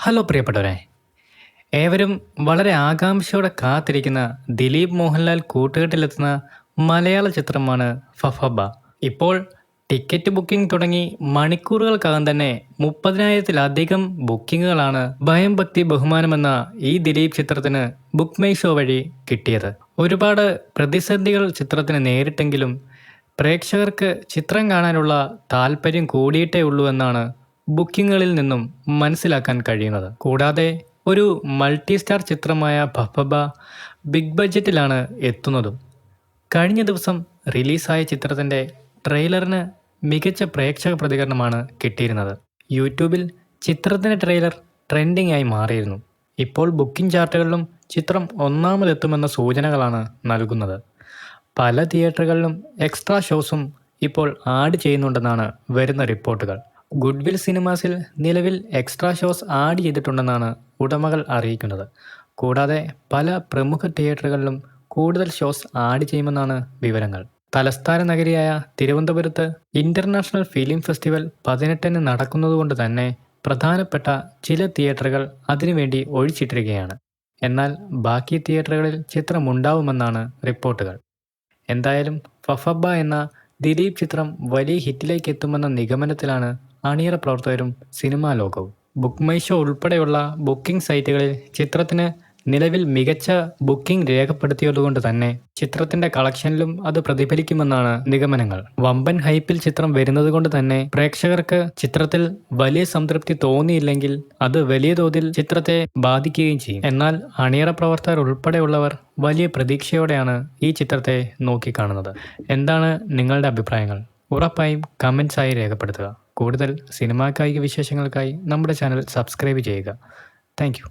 Hello പ്രിയപ്പെട്ടവരെ, ഏവരും വളരെ ആകാംക്ഷയോടെ കാത്തിരിക്കുന്ന ദിലീപ് മോഹൻലാൽ കൂട്ടുകെട്ടിലെത്തുന്ന മലയാള ചിത്രമാണ് ഫഫബ. ഇപ്പോൾ ടിക്കറ്റ് ബുക്കിംഗ് തുടങ്ങി മണിക്കൂറുകൾക്കകം തന്നെ 30,000-ത്തിലധികം ബുക്കിങ്ങുകളാണ് ഭയം ഭക്തി ബഹുമാനമെന്ന ഈ ദിലീപ് ചിത്രത്തിന് ബുക്ക് മൈ ഷോ വഴി കിട്ടിയത്. ഒരുപാട് പ്രതിസന്ധികൾ ചിത്രത്തിന് നേരിട്ടെങ്കിലും പ്രേക്ഷകർക്ക് ചിത്രം കാണാനുള്ള താല്പര്യം കൂടിയിട്ടേ ഉള്ളൂ എന്നാണ് ബുക്കിങ്ങുകളിൽ നിന്നും മനസ്സിലാക്കാൻ കഴിയുന്നത്. കൂടാതെ ഒരു മൾട്ടി സ്റ്റാർ ചിത്രമായ ഫഫബ ബിഗ് ബഡ്ജറ്റിലാണ് എത്തുന്നതും. കഴിഞ്ഞ ദിവസം റിലീസായ ചിത്രത്തിൻ്റെ ട്രെയിലറിന് മികച്ച പ്രേക്ഷക പ്രതികരണമാണ് കിട്ടിയിരുന്നത്. യൂട്യൂബിൽ ചിത്രത്തിൻ്റെ ട്രെയിലർ ട്രെൻഡിംഗ് ആയി മാറിയിരുന്നു. ഇപ്പോൾ ബുക്കിംഗ് ചാർട്ടുകളിലും ചിത്രം ഒന്നാമതെത്തുമെന്ന സൂചനകളാണ് നൽകുന്നത്. പല തിയേറ്ററുകളിലും എക്സ്ട്രാ ഷോസും ഇപ്പോൾ ആഡ് ചെയ്യുന്നുണ്ടെന്നാണ് വരുന്ന റിപ്പോർട്ടുകൾ. ഗുഡ്വിൽ സിനിമാസിൽ നിലവിൽ എക്സ്ട്രാ ഷോസ് ആഡ് ചെയ്തിട്ടുണ്ടെന്നാണ് ഉടമകൾ അറിയിക്കുന്നത്. കൂടാതെ പല പ്രമുഖ തിയേറ്ററുകളിലും കൂടുതൽ ഷോസ് ആഡ് ചെയ്യുമെന്നാണ് വിവരങ്ങൾ. തലസ്ഥാന നഗരിയായ തിരുവനന്തപുരത്ത് ഇന്റർനാഷണൽ ഫിലിം ഫെസ്റ്റിവൽ 18-ന് നടക്കുന്നതുകൊണ്ട് തന്നെ പ്രധാനപ്പെട്ട ചില തിയേറ്ററുകൾ അതിനുവേണ്ടി ഒഴിച്ചിട്ടിരിക്കുകയാണ്. എന്നാൽ ബാക്കി തിയേറ്ററുകളിൽ ചിത്രമുണ്ടാവുമെന്നാണ് റിപ്പോർട്ടുകൾ. എന്തായാലും ഫഫബ എന്ന ദിലീപ് ചിത്രം വലിയ ഹിറ്റിലേക്ക് എത്തുമെന്ന നിഗമനത്തിലാണ് അണിയറ പ്രവർത്തകരും സിനിമാ ലോകവും. ബുക്ക് മൈ ഷോ ഉൾപ്പെടെയുള്ള ബുക്കിംഗ് സൈറ്റുകളിൽ ചിത്രത്തിന് നിലവിൽ മികച്ച ബുക്കിംഗ് രേഖപ്പെടുത്തിയതുകൊണ്ട് തന്നെ ചിത്രത്തിന്റെ കളക്ഷനിലും അത് പ്രതിഫലിക്കുമെന്നാണ് നിഗമനങ്ങൾ. വമ്പൻ ഹൈപ്പിൽ ചിത്രം വരുന്നതുകൊണ്ട് തന്നെ പ്രേക്ഷകർക്ക് ചിത്രത്തിൽ വലിയ സംതൃപ്തി തോന്നിയില്ലെങ്കിൽ അത് വലിയ തോതിൽ ചിത്രത്തെ ബാധിക്കുകയും ചെയ്യും. എന്നാൽ അണിയറ പ്രവർത്തകർ ഉൾപ്പെടെയുള്ളവർ വലിയ പ്രതീക്ഷയോടെയാണ് ഈ ചിത്രത്തെ നോക്കിക്കാണുന്നത്. എന്താണ് നിങ്ങളുടെ അഭിപ്രായങ്ങൾ? ഉറപ്പായും കമൻസായി രേഖപ്പെടുത്തുക. കൂടുതൽ സിനിമാ കായിക വിശേഷങ്ങൾക്കായി നമ്മുടെ ചാനൽ സബ്സ്ക്രൈബ് ചെയ്യുക. താങ്ക്